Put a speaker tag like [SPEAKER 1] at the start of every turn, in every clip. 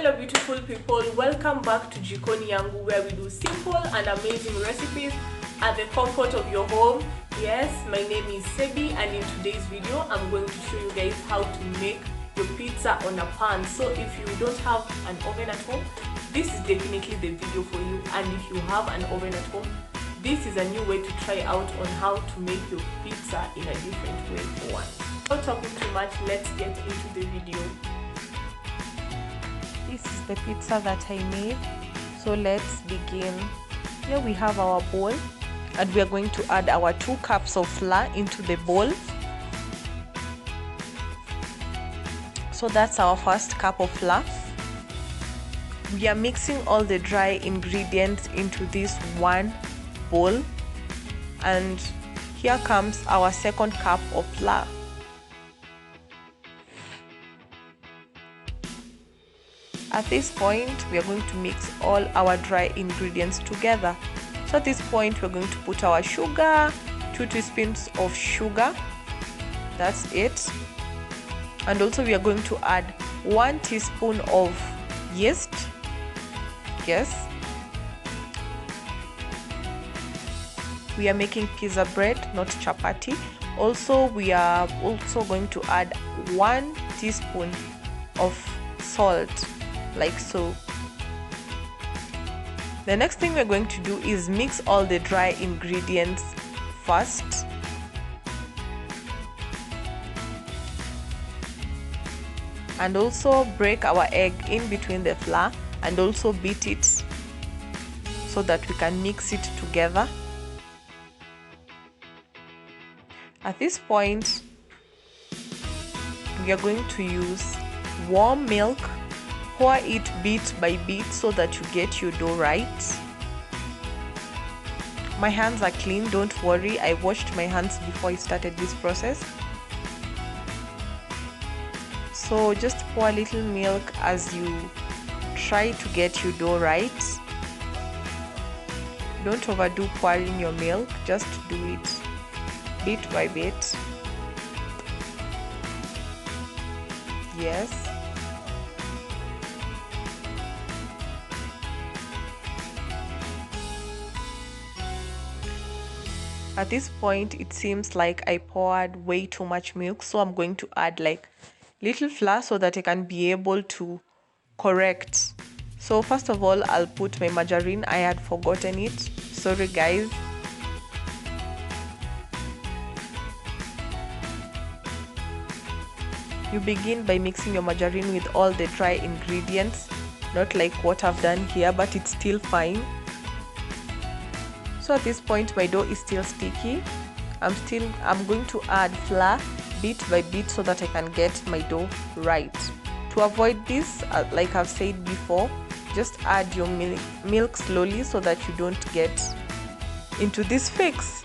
[SPEAKER 1] Hello beautiful people, welcome back to Jikoni Yangu, where we do simple and amazing recipes at the comfort of your home. Yes, my name is Sebi, and in today's video I'm going to show you guys how to make your pizza on a pan. So if you don't have an oven at home, this is definitely the video for you, and if you have an oven at home, this is a new way to try out on how to make your pizza in a different way for one. Without talking too much, let's get into the video. This is the pizza that I made, so let's begin. Here we have our bowl, and we are going to add our 2 cups of flour into the bowl. So that's our first cup of flour. We are mixing all the dry ingredients into this one bowl, and here comes our second cup of flour. At this point, we are going to mix all our dry ingredients together. So at this point, we're going to put our sugar, 2 teaspoons of sugar, that's it. And also we are going to add 1 teaspoon of yeast, yes. We are making pizza bread, not chapati. Also, we are also going to add 1 teaspoon of salt, like so. The next thing we're going to do is mix all the dry ingredients first. And also break our egg in between the flour and also beat it so that we can mix it together. At this point, we are going to use warm milk. Pour it bit by bit so that you get your dough right. My hands are clean, don't worry, I washed my hands before I started this process. So just pour a little milk as you try to get your dough right. Don't overdo pouring your milk, just do it bit by bit. Yes. At this point, it seems like I poured way too much milk, so I'm going to add like little flour so that I can be able to correct. So first of all, I'll put my margarine. I had forgotten it. Sorry guys. You begin by mixing your margarine with all the dry ingredients, not like what I've done here, but it's still fine. So at this point, my dough is still sticky. I'm going to add flour bit by bit so that I can get my dough right. To avoid this, like I've said before, just add your milk slowly so that you don't get into this fix.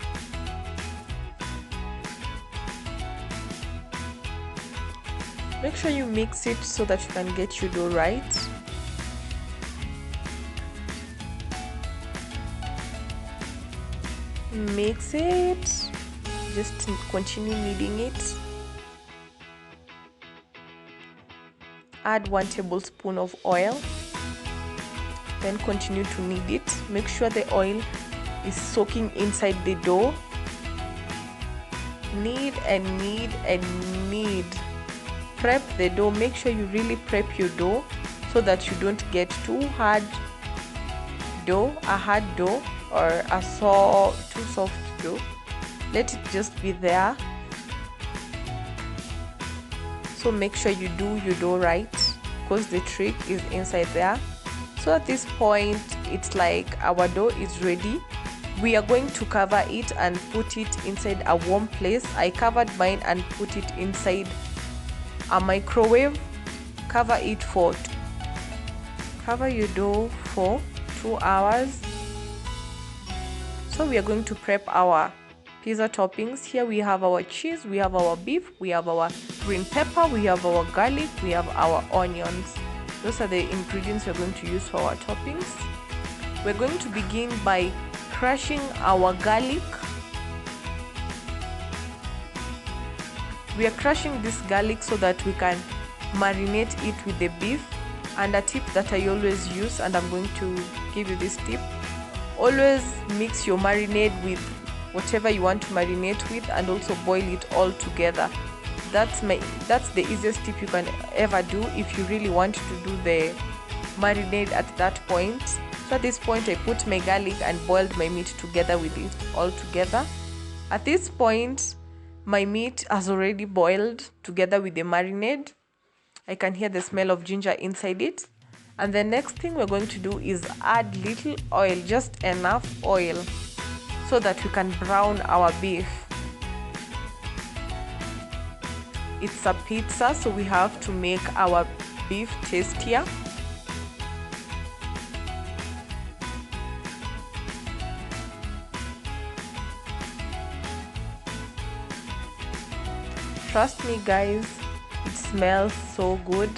[SPEAKER 1] Make sure you mix it so that you can get your dough right. Mix it, just continue kneading it. Add 1 tablespoon of oil, then continue to knead it. Make sure the oil is soaking inside the dough. Knead and knead and knead. Prep the dough. Make sure you really prep your dough so that you don't get too hard dough, a hard dough, or too soft dough. Let it just be there. So make sure you do your dough right, because the trick is inside there. So at this point, it's like our dough is ready. We are going to cover it and put it inside a warm place. I covered mine and put it inside a microwave. Cover your dough for 2 hours. So we are going to prep our pizza toppings. Here we have our cheese, we have our beef, we have our green pepper, we have our garlic, we have our onions. Those are the ingredients we're going to use for our toppings. We're going to begin by crushing our garlic. We are crushing this garlic so that we can marinate it with the beef And a tip that I always use, and I'm going to give you this tip: always mix your marinade with whatever you want to marinate with, and also boil it all together. That's the easiest tip you can ever do if you really want to do the marinade at that point. So at this point I put my garlic and boiled my meat together with it all together. At this point my meat has already boiled together with the marinade. I can hear the smell of ginger inside it. And the next thing we're going to do is add little oil, just enough oil, so that we can brown our beef. It's a pizza, so we have to make our beef tastier. Trust me guys, it smells so good.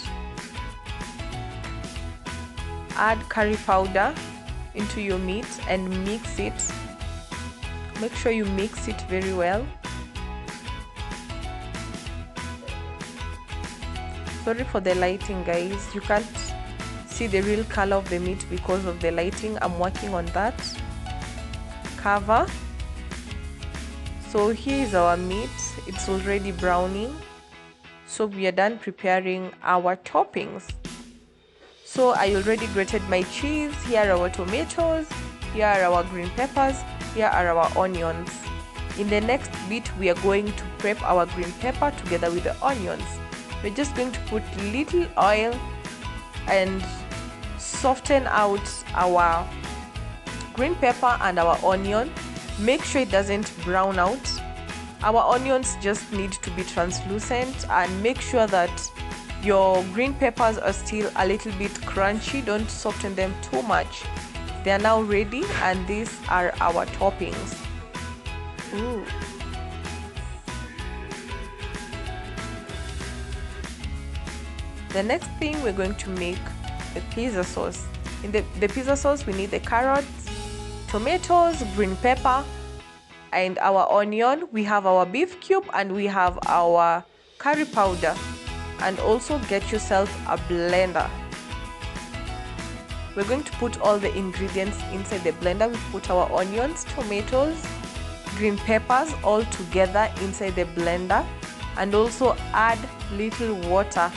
[SPEAKER 1] Add curry powder into your meat and mix it. Make sure you mix it very well. Sorry for the lighting guys, you can't see the real color of the meat because of the lighting. I'm working on that. Cover. So here is our meat, it's already browning. So we are done preparing our toppings. So I already grated my cheese. Here are our tomatoes, here are our green peppers, here are our onions. In the next bit we are going to prep our green pepper together with the onions. We're just going to put little oil and soften out our green pepper and our onion. Make sure it doesn't brown out. Our onions just need to be translucent, and make sure that your green peppers are still a little bit crunchy. Don't soften them too much. They are now ready, and these are our toppings. Ooh. The next thing we're going to make the pizza sauce. In the pizza sauce we need the carrots, tomatoes, green pepper, and our onion. We have our beef cube and we have our curry powder. And also get yourself a blender. We're going to put all the ingredients inside the blender. We put our onions, tomatoes, green peppers all together inside the blender, and also add little water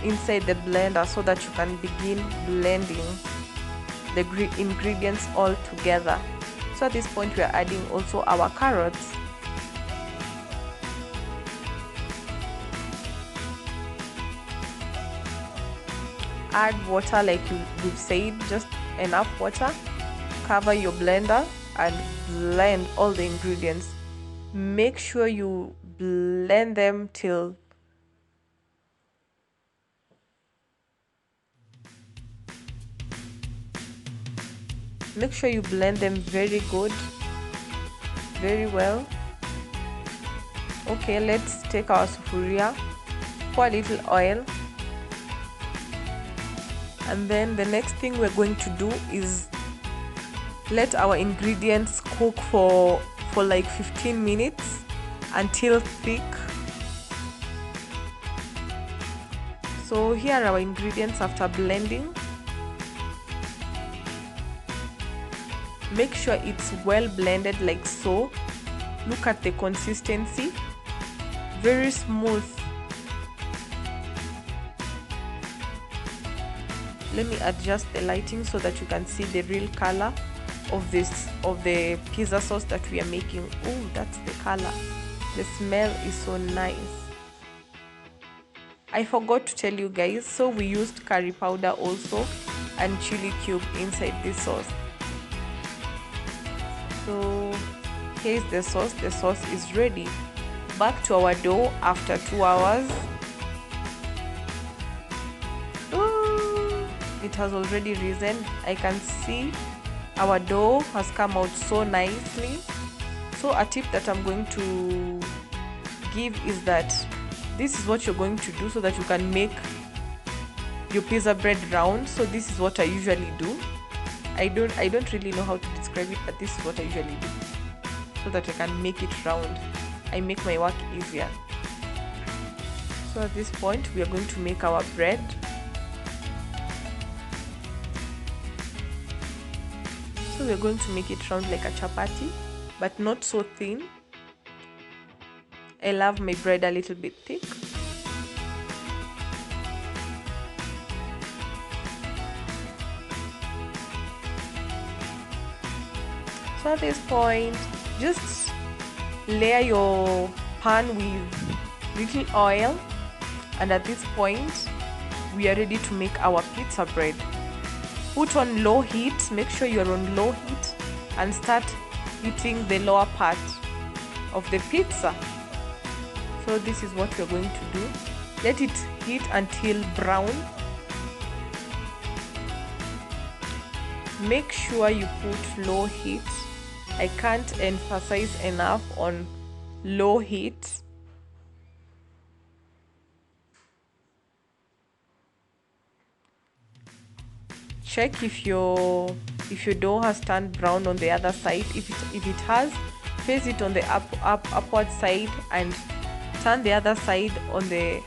[SPEAKER 1] inside the blender so that you can begin blending the ingredients all together. So at this point we are adding also our carrots. Add water like we've said, just enough water. Cover your blender and blend all the ingredients. Make sure you blend them till very good, very well. Okay, let's take our sufuria, pour a little oil, and then the next thing we're going to do is let our ingredients cook for like 15 minutes until thick. So here are our ingredients after blending. Make sure it's well blended like so. Look at the consistency, very smooth. Let me adjust the lighting so that you can see the real color of the pizza sauce that we are making. Oh, that's the color. The smell is so nice. I forgot to tell you guys, so we used curry powder also and chili cube inside this sauce. So here's the sauce. The sauce is ready. Back to our dough after 2 hours. Ooh, it has already risen. I can see our dough has come out so nicely. So a tip that I'm going to give is that this is what you're going to do so that you can make your pizza bread round. So this is what I usually do. I don't really know how to describe it, but this is what I usually do so that I can make it round. I make my work easier. So at this point we are going to make our bread. we're going to make it round like a chapati, but not so thin. I love my bread a little bit thick. So at this point, just layer your pan with little oil, and at this point we are ready to make our pizza bread. Put on low heat, make sure you're on low heat, and start heating the lower part of the pizza. So this is what we're going to do. Let it heat until brown. Make sure you put low heat. I can't emphasize enough on low heat. Check if your dough has turned brown on the other side. If it has, face it on the upward side and turn the other side on the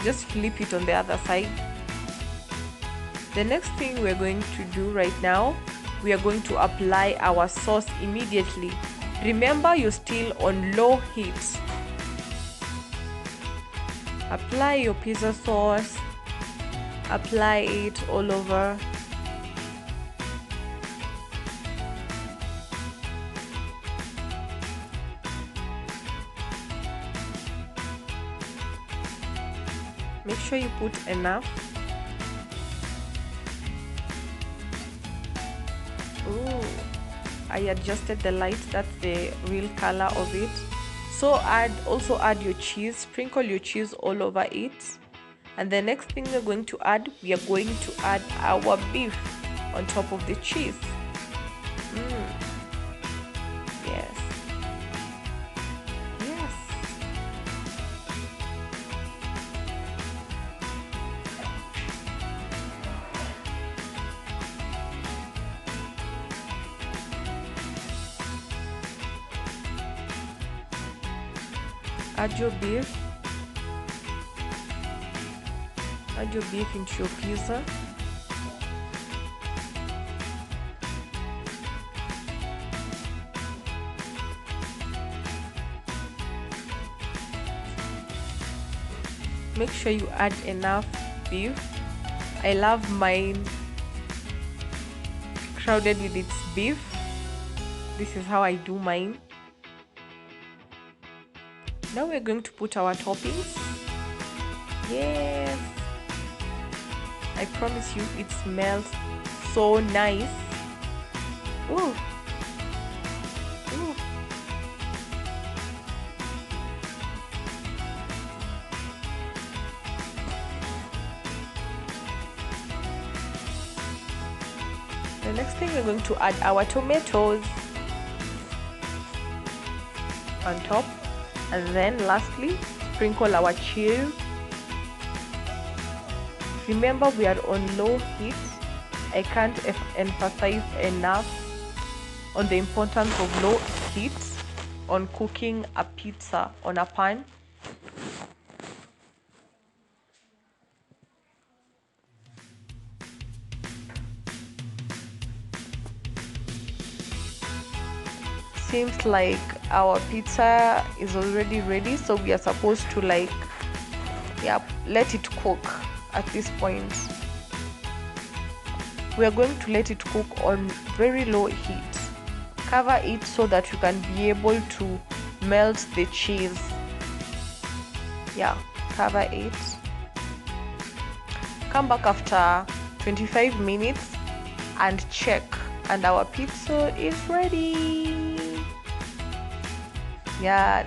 [SPEAKER 1] just flip it on the other side. The next thing we're going to do right now, we are going to apply our sauce immediately. Remember, you're still on low heat. Apply your pizza sauce. Apply it all over. Make sure you put enough. Ooh, I adjusted the light, that's the real color of it. So also add your cheese, sprinkle your cheese all over it. And the next thing we are going to add our beef on top of the cheese. Yes. Yes. Add your beef. Add your beef into your pizza. Make sure you add enough beef. I love mine crowded with its beef. This is how I do mine. Now we're going to put our toppings. Yes. I promise you, it smells so nice. Ooh. Ooh. The next thing, we're going to add our tomatoes on top, and then lastly, sprinkle our cheese. Remember, we are on low heat. I can't emphasize enough on the importance of low heat on cooking a pizza on a pan. Seems like our pizza is already ready, so we are supposed to let it cook. At this point, we are going to let it cook on very low heat. Cover it so that you can be able to melt the cheese. Cover it. Come back after 25 minutes and check, and our pizza is ready.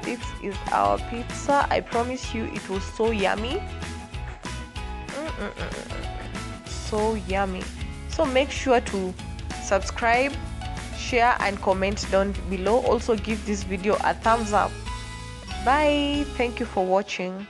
[SPEAKER 1] This is our pizza. I promise you, it was so yummy. So yummy. So make sure to subscribe, share and comment down below. Also give this video a thumbs up. Bye. Thank you for watching.